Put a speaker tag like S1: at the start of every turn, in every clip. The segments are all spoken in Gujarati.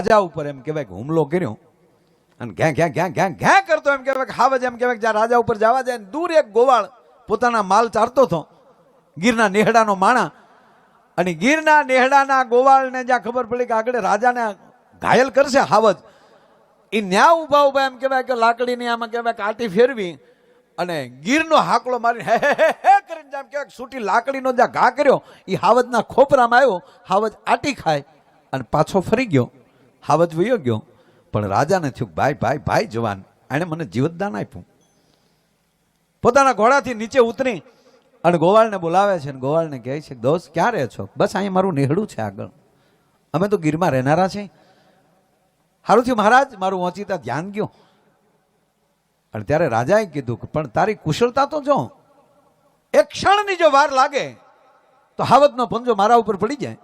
S1: રાજા ઉપર એમ કહેવાય કે હુમલો કર્યો અને ઘે ઘે ઘે ઘે ઘે કરતો એમ કહેવાય કે હાવજ એમ કહેવાય કે જ્યાં રાજા ઉપર જવા જાય દૂર એક ગોવાળ પોતાના માલ ચારતો હતો ગીરના નેહડાનો માણા અને ગીરના નેહડાના ગોવાળને જ્યાં ખબર પડી કે આગળ રાજાને ઘાયલ કરશે હાવજ એ ન્યા ઊભા ઊભા એમ કહેવાય કે લાકડીની આમાં કહેવાય કાંટી ફેરવી અને ગીરનો હાકલો મારીને હે હે હે કરીને જેમ કહેવાય છૂટી લાકડીનો જ્યાં ઘા કર્યો એ હાવજના ખોપરામાં આવ્યો હાવજ આટી ખાય અને પાછો ફરી ગયો હાવજ વયો ગયો પણ રાજાને થયું ભાઈ ભાઈ ભાઈ જવાન એણે મને જીવતદાન આપ્યું પોતાના ઘોડાથી નીચે ઉતરી અને ગોવાળને બોલાવે છે અને ગોવાળને કહે છે દોસ્ત ક્યાં રહે છો બસ અહીંયા મારું નેહડું છે આગળ અમે તો ગીરમાં રહેનારા છે સારું થયું મહારાજ મારું ઓચિતા ધ્યાન ગયું અને ત્યારે રાજાએ કીધું કે પણ તારી કુશળતા તો જો એક ક્ષણની જો વાર લાગે તો હાવજનો પંજો મારા ઉપર પડી જાય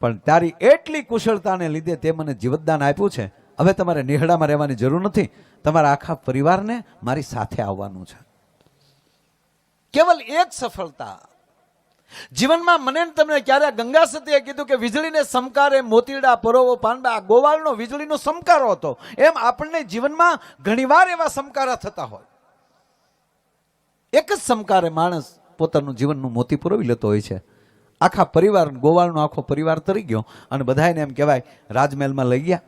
S1: પણ તારી એટલી કુશળતાને લીધે તે મને જીવતદાન આપ્યું છે હવે તમારે નેહડામાં રહેવાની જરૂર નથી તમારા આખા પરિવારને મારી સાથે આવવાનું છે કેવલ એક સફળતા જીવનમાં મને તમને ક્યારે ગંગા સતીએ કીધું કે વીજળીને સમકારે મોતીડા પરોવો પાનબા આ ગોવાળનો વીજળીનો સમકારો હતો એમ આપણને જીવનમાં ઘણીવાર એવા સમકારા થતા હોય એક જ સમકારે માણસ પોતાનું જીવનનું મોતી પુરવી લેતો હોય છે આખા પરિવાર ગોવાળનો આખો પરિવાર તરી ગયો અને બધાને એમ કહેવાય રાજમહેલમાં લઈ ગયા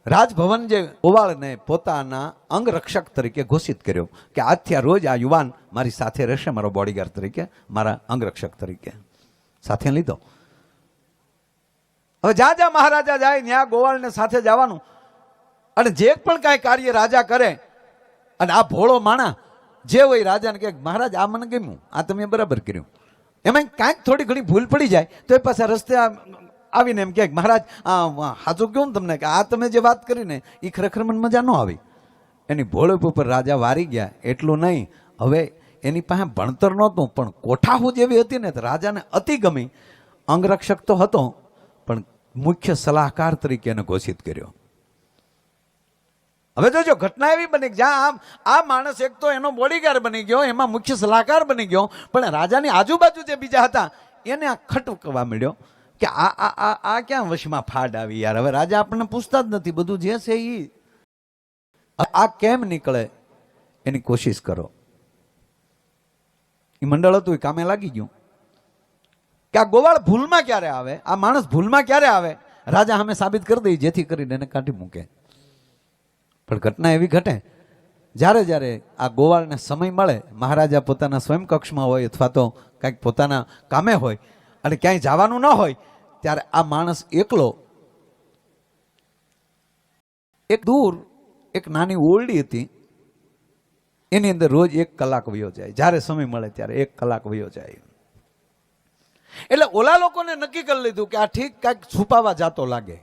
S1: રાજભવન જે ગોવાળને પોતાના અંગરક્ષક તરીકે ઘોષિત કર્યો કે આજથી આ રોજ આ યુવાન મારી સાથે રહેશે મારો બોડીગાર્ડ તરીકે મારા અંગરક્ષક તરીકે સાથે લીધો હવે જ્યાં જ્યાં મહારાજા જાય ત્યાં ગોવાળને સાથે જવાનું અને જે પણ કાંઈ કાર્ય રાજા કરે અને આ ભોળો માણા જે હોય રાજાને કહે મહારાજ આ મને ગમ્યું આ તમે બરાબર કર્યું એમાં કાંઈક થોડી ઘણી ભૂલ પડી જાય તો એ પાછા રસ્તે આવીને એમ કહે મહારાજ સાચું કહું ને તમને કે આ તમે જે વાત કરીને એ ખરેખર મને મજા ન આવી એની ભોળપ ઉપર રાજા વારી ગયા એટલું નહીં હવે એની પાસે ભણતર નહોતું પણ કોઠાહુ જેવી હતી ને તો રાજાને અતિ ગમી અંગરક્ષક તો હતો પણ મુખ્ય સલાહકાર તરીકે એને ઘોષિત કર્યો હવે જોજો ઘટના એવી બની જ્યાં આ માણસ એક તો એનો બોડીગાર્ડ બની ગયો એમાં મુખ્ય સલાહકાર બની ગયો પણ રાજાની આજુબાજુ જે બીજા હતા એને આ ખટકવા મળ્યો કે આ ક્યાં વશમાં ફાડ આવી યાર હવે રાજા આપણને પૂછતા જ નથી બધું જે છે એ આ કેમ નીકળે એની કોશિશ કરો એ મંડળ હતું એ કામે લાગી ગયું કે આ ગોવાળ ભૂલમાં ક્યારે આવે આ માણસ ભૂલમાં ક્યારે આવે રાજા સામે સાબિત કરી દે જેથી કરીને એને કાઢી મૂકે પણ ઘટના એવી ઘટે જ્યારે જ્યારે આ ગોવાળને સમય મળે મહારાજા પોતાના સ્વયંકક્ષમાં હોય અથવા તો કંઈક પોતાના કામે હોય અને ક્યાંય જવાનું ન હોય ત્યારે આ માણસ એકલો એક દૂર એક નાની ઓરડી હતી એની અંદર રોજ 1 કલાક વયો જાય જ્યારે સમય મળે ત્યારે 1 કલાક વયો જાય એટલે ઓલા લોકોને નક્કી કરી લીધું કે આ ઠીક કાંઈક છુપાવા જાતો લાગે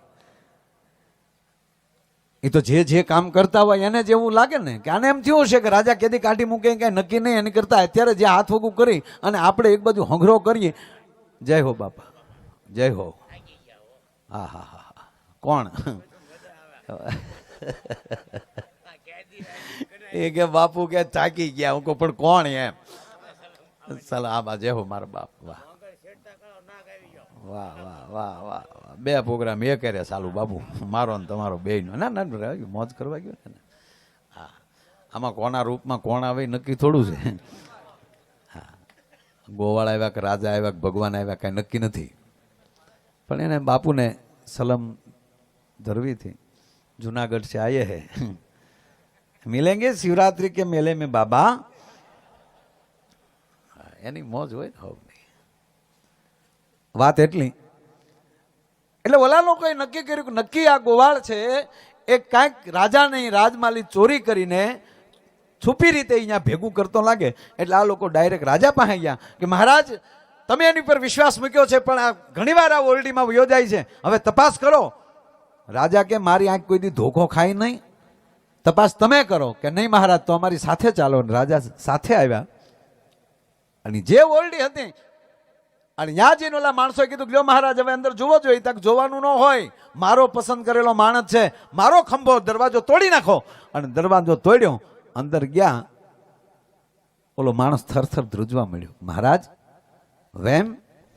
S1: એ તો જે કામ કરતા હોય એને જ એવું લાગે ને કે આને એમ થયું છે કે રાજા કેદી કાઢી મૂકે કઈ નક્કી નહીં એની કરતા અત્યારે જે હાથ વગું કરી અને આપણે એક બાજુ હંગરો કરીએ જય હો બાપા જય હો હા હા હા કોણ એ કે બાપુ કે થાકી ગયા હું પણ કોણ એમ સલાહ જય હો મારા બાપ વાહ વાહ વાહ વાહ વાહ 2 પ્રોગ્રામ એ કરે ચાલુ બાબુ મારો ને તમારો બેયનો ના ના મોજ કરવા ગયો ને હા આમાં કોના રૂપમાં કોણ આવે નક્કી થોડું છે હા ગોવાળ આવ્યા કે રાજા આવ્યા કે ભગવાન આવ્યા કાંઈ નક્કી નથી પણ એને બાપુને સલામ ધરવી थी जूनागढ़ से आए हैं मिलेंगे शिवरात्रि के मेले में बाबा એની મોજ હોય ને વાત એટલી એટલે ઓલા લોકોએ નક્કી કર્યું કે નક્કી આ ગોવાળ છે એ કાંઈક રાજાની રાજમાલી ચોરી કરીને છુપી રીતે અહીંયા ભેગું કરતો લાગે એટલે આ લોકો ડાયરેક્ટ રાજા પાસે ગયા કે મહારાજ તમે એની પર વિશ્વાસ મૂક્યો છે પણ આ ઘણીવાર આ ઓરડીમાં વયો જાય છે હવે તપાસ કરો રાજા કે મારી આંખ કોઈ દી ધોખો ખાય નહીં તપાસ તમે કરો કે નહીં મહારાજ તો અમારી સાથે ચાલો રાજા સાથે આવ્યા અને જે ઓરડી હતી અને ત્યાં જઈને ઓલા માણસોએ કીધું કે લ્યો મહારાજ હવે અંદર જોવો જોઈએ તક જોવાનું ન હોય મારો પસંદ કરેલો માણસ છે મારો ખંભો દરવાજો તોડી નાખો અને દરવાજો તોડ્યો અંદર ગયા ઓલો માણસ થરથર ધ્રુજવા મળ્યો મહારાજ વેમ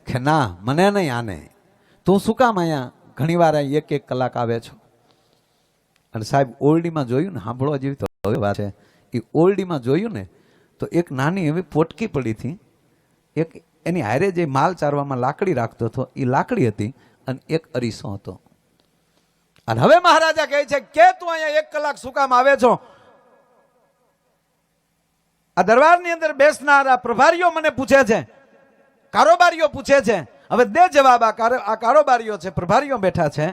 S1: કે ના મને નહીં આને તું શું કામ અહીંયા ઘણીવાર અહીં 1-1 કલાક આવે છો. અને સાહેબ ઓરડીમાં જોયું ને, સાંભળવા જેવી તો હવે વાત છે. એ ઓરડીમાં જોયું ને તો એક નાની એવી પોટકી પડી હતી. એક એની હારે જે માલ ચારવામાં લાકડી રાખતો હતો એ લાકડી હતી અને એક અરીસો હતો. અને હવે મહારાજા કહે છે કે તું અહીંયા 1 કલાક શું કામ આવે છો? આ દરબારની અંદર બેસનારા પ્રભારીઓ મને પૂછે છે, કારોબારીઓ પૂછે છે. હવે દે જવાબ. આ કારોબારીઓ છે, પ્રભારીઓ બેઠા છે.